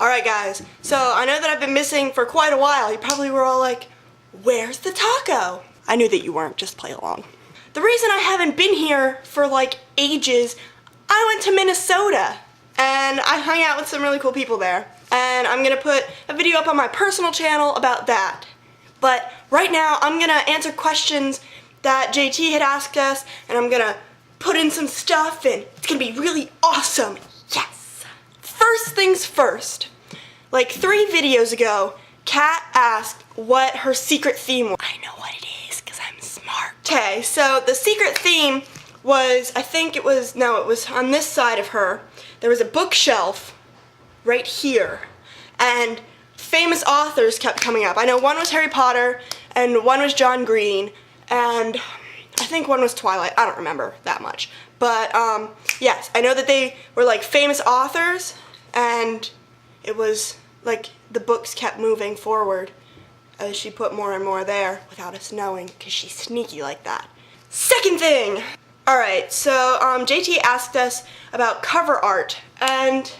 Alright guys, so I know that I've been missing for quite a while. You probably were all like, where's the taco? I knew that you weren't, just play along. The reason I haven't been here for like ages, I went to Minnesota and I hung out with some really cool people there. And I'm gonna put a video up on my personal channel about that. But right now I'm gonna answer questions that JT had asked us, and I'm gonna put in some stuff and it's gonna be really awesome. Yes! First things first. Like 3 videos ago, Kat asked what her secret theme was. I know what it is because I'm smart. Okay, so the secret theme was, it was on this side of her. There was a bookshelf right here, and famous authors kept coming up. I know one was Harry Potter, and one was John Green, and I think one was Twilight. I don't remember that much. But, yes, I know that they were, like, famous authors, and it was, like, the books kept moving forward as she put more and more there without us knowing, because she's sneaky like that. Second thing! Alright, so, JT asked us about cover art, and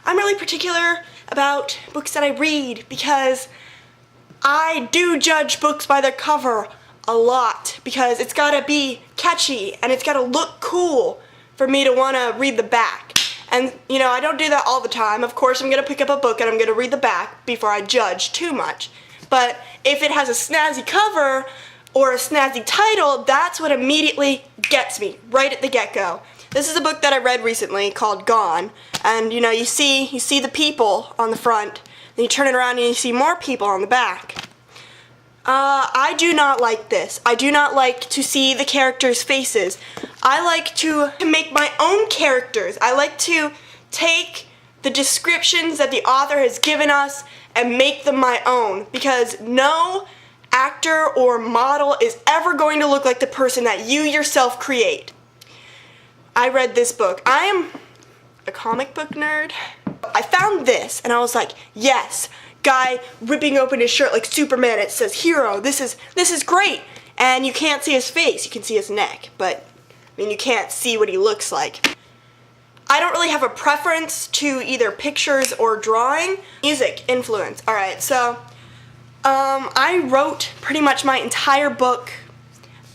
I'm really particular about books that I read because I do judge books by their cover a lot because it's gotta be catchy and it's gotta look cool for me to wanna read the back. And, you know, I don't do that all the time. Of course, I'm gonna pick up a book and I'm gonna read the back before I judge too much. But if it has a snazzy cover or a snazzy title, that's what immediately gets me right at the get-go. This is a book that I read recently called Gone, and you know, you see the people on the front, then you turn it around and you see more people on the back. I do not like this. I do not like to see the characters' faces. I like to make my own characters. I like to take the descriptions that the author has given us and make them my own, because no actor or model is ever going to look like the person that you yourself create. I read this book. I am a comic book nerd. I found this and I was like, yes, guy ripping open his shirt like Superman. It says hero. This is great. And you can't see his face. You can see his neck, but I mean, you can't see what he looks like. I don't really have a preference to either pictures or drawing. Music influence. Alright, so I wrote pretty much my entire book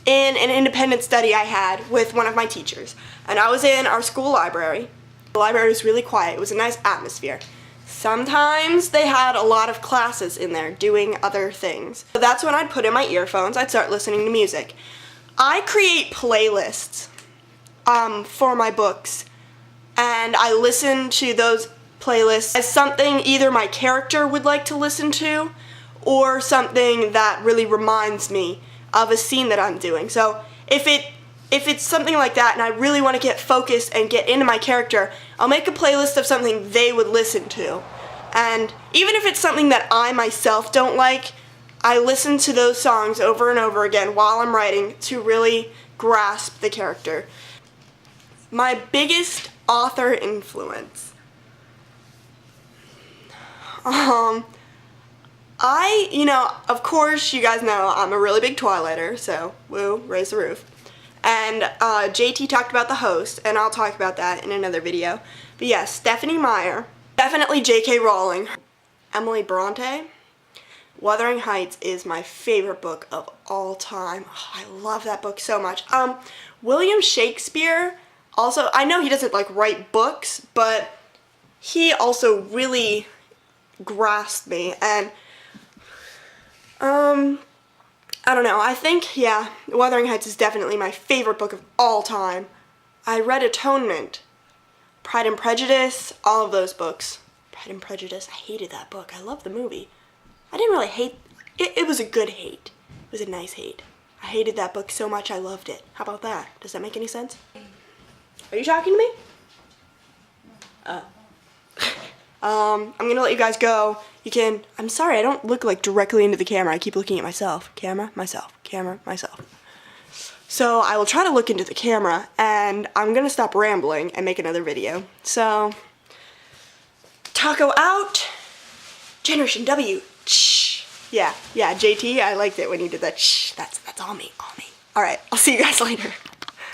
in an independent study I had with one of my teachers. And I was in our school library. The library was really quiet. It was a nice atmosphere. Sometimes they had a lot of classes in there doing other things. So that's when I'd put in my earphones. I'd start listening to music. I create playlists for my books, and I listen to those playlists as something either my character would like to listen to or something that really reminds me of a scene that I'm doing. So if it's something like that and I really want to get focused and get into my character, I'll make a playlist of something they would listen to. And even if it's something that I myself don't like, I listen to those songs over and over again while I'm writing to really grasp the character. My biggest author influence. Of course, you guys know I'm a really big Twilighter, so woo, raise the roof. And JT talked about The Host, and I'll talk about that in another video. But yes, Stephenie Meyer, definitely J.K. Rowling, Emily Bronte. Wuthering Heights is my favorite book of all time. Oh, I love that book so much. William Shakespeare, also, I know he doesn't like write books, but he also really grasped me, and I don't know, I think, yeah, Wuthering Heights is definitely my favorite book of all time. I read Atonement, Pride and Prejudice, all of those books. Pride and Prejudice, I hated that book. I love the movie. I didn't really hate it. It was a good hate. It was a nice hate. I hated that book so much I loved it. How about that? Does that make any sense? Are you talking to me? I'm gonna let you guys go. I'm sorry, I don't look like directly into the camera. I keep looking at myself. Camera, myself, camera, myself. So I will try to look into the camera, and I'm gonna stop rambling and make another video. So, taco out, Generation W, shh. Yeah, JT, I liked it when you did that shh. That's all me, all me. Alright, I'll see you guys later.